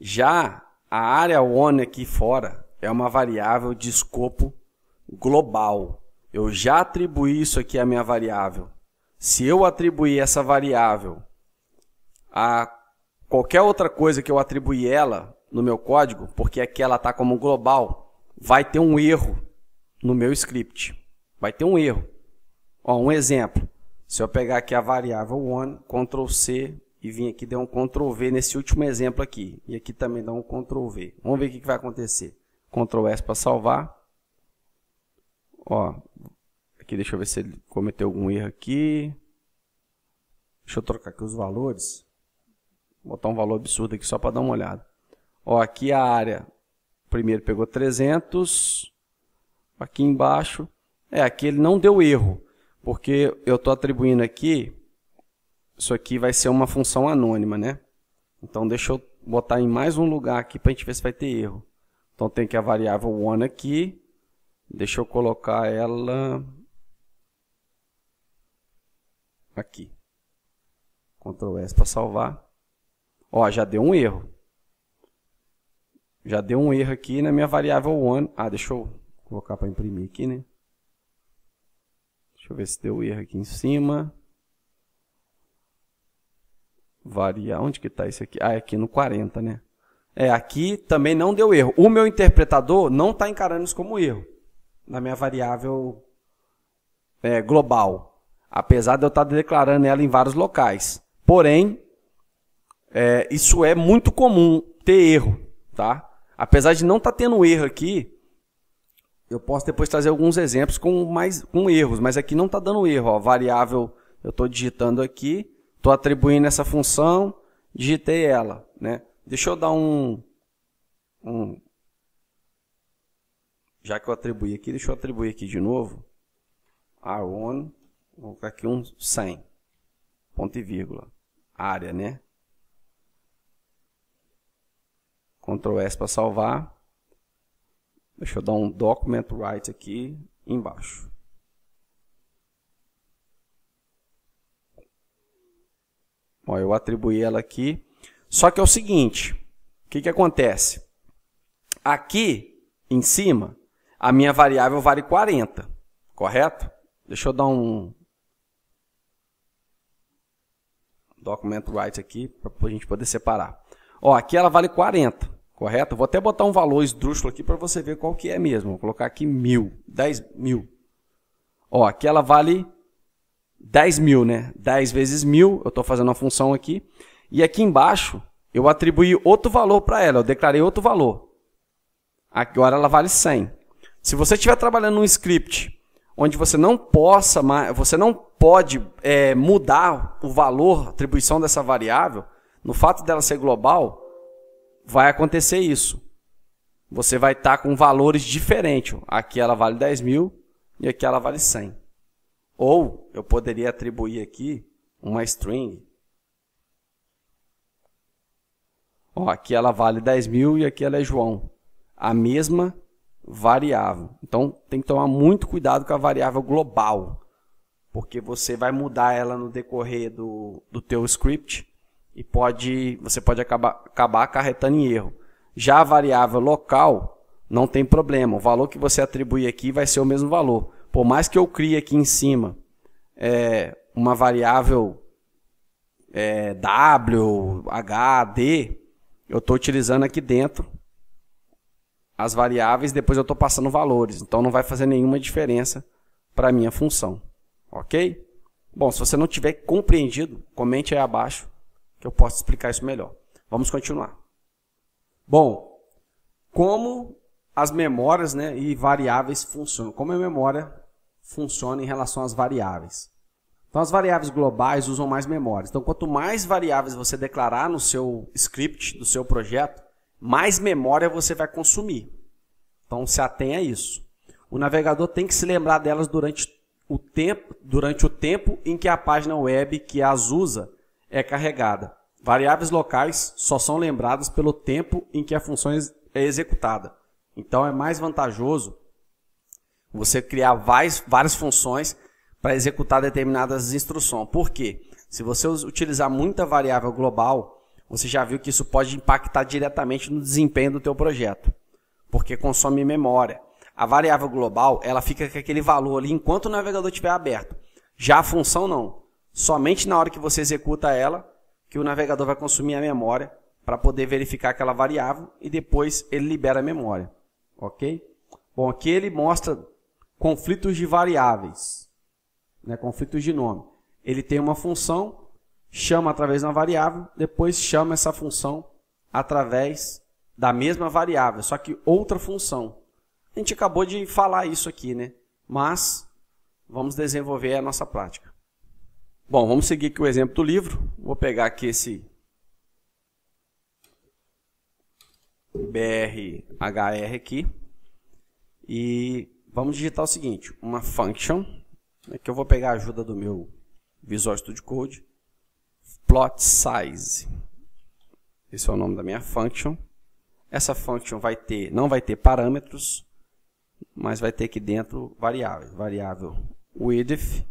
Já a área one aqui fora é uma variável de escopo global. Eu já atribuí isso aqui à minha variável. Se eu atribuir essa variável a qualquer outra coisa que eu atribuir ela no meu código, porque aqui ela está como global, vai ter um erro no meu script. Vai ter um erro. Ó, um exemplo. Se eu pegar aqui a variável one, Ctrl C e vir aqui dar um Ctrl V nesse último exemplo aqui. E aqui também dá um Ctrl V. Vamos ver o que vai acontecer. Ctrl S para salvar. Ó, aqui deixa eu ver se ele cometeu algum erro aqui. Deixa eu trocar aqui os valores. Vou botar um valor absurdo aqui só para dar uma olhada. Ó, aqui a área, primeiro pegou 300. Aqui embaixo, aqui ele não deu erro. Porque eu estou atribuindo aqui, isso aqui vai ser uma função anônima, né? Então, deixa eu botar em mais um lugar aqui para a gente ver se vai ter erro. Então, tem que a variável one aqui. Deixa eu colocar ela aqui. Ctrl S para salvar. Ó, já deu um erro. Já deu um erro aqui na minha variável one. Ah, deixa eu colocar para imprimir aqui, né? Deixa eu ver se deu erro aqui em cima. Variar, onde que está isso aqui? Ah, é aqui no 40, né? Aqui também não deu erro. O meu interpretador não está encarando isso como erro. Na minha variável global. Apesar de eu estar declarando ela em vários locais. Porém, isso é muito comum ter erro, tá? Apesar de não estar tendo erro aqui, eu posso depois trazer alguns exemplos com erros, mas aqui não está dando erro. Ó, variável, eu estou digitando aqui, estou atribuindo essa função, digitei ela, né? Deixa eu dar já que eu atribuí aqui, deixa eu atribuir aqui de novo. R1, vou colocar aqui um 100, ponto e vírgula, área, né? Ctrl S para salvar. Deixa eu dar um document write aqui embaixo. Ó, eu atribuí ela aqui. Só que é o seguinte, o que acontece? Aqui em cima, a minha variável vale 40, correto? Deixa eu dar um document write aqui para a gente poder separar. Ó, aqui ela vale 40. Correto? Vou até botar um valor esdrúxulo aqui para você ver qual que é mesmo. Vou colocar aqui 1000, 10.000. Ó, aqui ela vale 10.000, né? 10 vezes 1000, eu estou fazendo uma função aqui. E aqui embaixo, eu atribuí outro valor para ela, eu declarei outro valor. Agora ela vale 100. Se você estiver trabalhando num script onde você não pode mudar o valor, a atribuição dessa variável, no fato dela ser global, vai acontecer isso. Você vai estar com valores diferentes. Aqui ela vale 10.000 e aqui ela vale 100. Ou eu poderia atribuir aqui uma string. Ó, aqui ela vale 10.000 e aqui ela é João. A mesma variável. Então tem que tomar muito cuidado com a variável global. Porque você vai mudar ela no decorrer do teu script. E você pode acabar acarretando em erro. Já a variável local, não tem problema. O valor que você atribui aqui vai ser o mesmo valor. Por mais que eu crie aqui em cima uma variável W, H, D, eu estou utilizando aqui dentro as variáveis, depois eu estou passando valores. Então não vai fazer nenhuma diferença para a minha função. Ok? Bom, se você não tiver compreendido, comente aí abaixo que eu posso explicar isso melhor. Vamos continuar. Bom, como as memórias, né, e variáveis funcionam? Como a memória funciona em relação às variáveis? Então, as variáveis globais usam mais memórias. Então, quanto mais variáveis você declarar no seu script, do seu projeto, mais memória você vai consumir. Então, se atenha a isso. O navegador tem que se lembrar delas durante o tempo em que a página web que as usa é carregada. Variáveis locais só são lembradas pelo tempo em que a função é executada. Então, é mais vantajoso você criar várias funções para executar determinadas instruções. Por quê? Se você utilizar muita variável global, você já viu que isso pode impactar diretamente no desempenho do teu projeto, porque consome memória. A variável global, ela fica com aquele valor ali enquanto o navegador estiver aberto. Já a função não. Somente na hora que você executa ela, que o navegador vai consumir a memória para poder verificar aquela variável e depois ele libera a memória. Ok? Bom, aqui ele mostra conflitos de variáveis, né? Conflitos de nome. Ele tem uma função, chama através de uma variável, depois chama essa função através da mesma variável, só que outra função. A gente acabou de falar isso aqui, né? Mas vamos desenvolver a nossa prática. Bom, vamos seguir aqui o exemplo do livro. Vou pegar aqui esse BRHR aqui e vamos digitar o seguinte, uma function, que eu vou pegar a ajuda do meu Visual Studio Code, plot size. Esse é o nome da minha function. Essa function não vai ter parâmetros, mas vai ter aqui dentro variáveis. Variável width,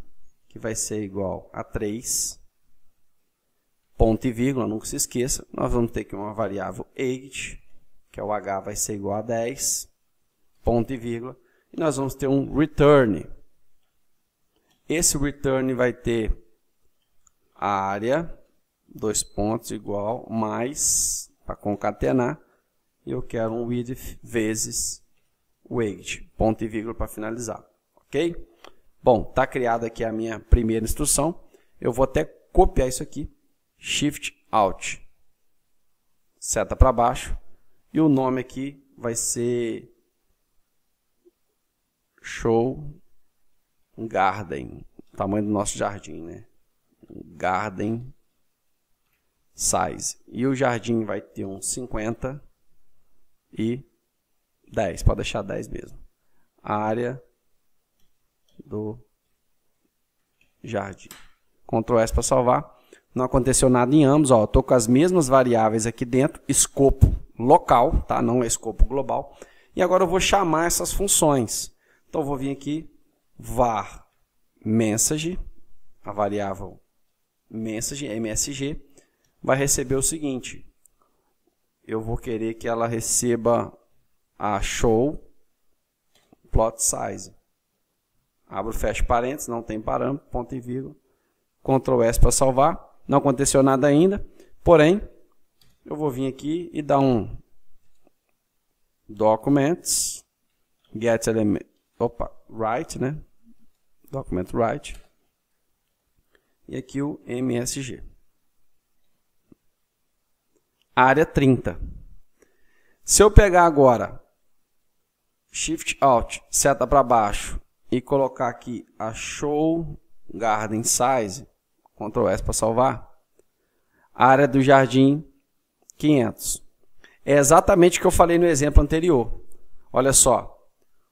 que vai ser igual a 3, ponto e vírgula, nunca se esqueça. Nós vamos ter aqui uma variável age, que é o H vai ser igual a 10, ponto e vírgula. E nós vamos ter um return. Esse return vai ter área, 2 pontos igual, mais, para concatenar, e eu quero um width vezes o age, ponto e vírgula para finalizar. Ok? Bom, está criada aqui a minha primeira instrução. Eu vou até copiar isso aqui, Shift Alt, seta para baixo, e o nome aqui vai ser Show Garden, tamanho do nosso jardim, né? Garden Size. E o jardim vai ter um 50 e 10, pode deixar 10 mesmo. A área do jardim. Ctrl S para salvar. Não aconteceu nada em ambos, ó. Estou com as mesmas variáveis aqui dentro, escopo local, tá? Não é escopo global. E agora eu vou chamar essas funções. Então eu vou vir aqui, var message, a variável message, MSG, vai receber o seguinte. Eu vou querer que ela receba a show plot size. Abro, fecho parênteses, não tem parâmetro, ponto e vírgula. Ctrl S para salvar. Não aconteceu nada ainda, porém, eu vou vir aqui e dar um documents, get element, write, né? Document write. E aqui o MSG. Área 30. Se eu pegar agora, Shift Alt, seta para baixo, e colocar aqui a Show Garden Size, Ctrl S para salvar, a área do jardim 500. É exatamente o que eu falei no exemplo anterior. Olha só,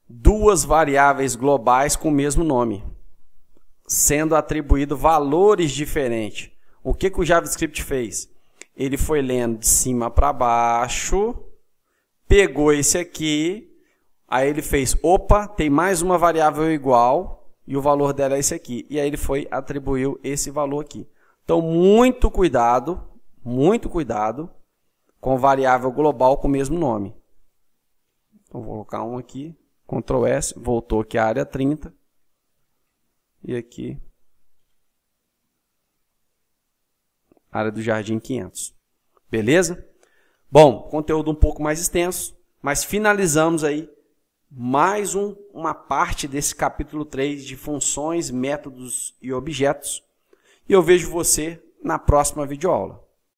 duas variáveis globais com o mesmo nome, sendo atribuído valores diferentes. O que o JavaScript fez? Ele foi lendo de cima para baixo, pegou esse aqui, aí ele fez, opa, tem mais uma variável igual, e o valor dela é esse aqui. E aí ele atribuiu esse valor aqui. Então, muito cuidado com variável global com o mesmo nome. Então, vou colocar um aqui, Ctrl S, voltou aqui a área 30, e aqui área do Jardim 500. Beleza? Bom, conteúdo um pouco mais extenso, mas finalizamos aí mais uma parte desse capítulo 3 de funções, métodos e objetos. E eu vejo você na próxima videoaula.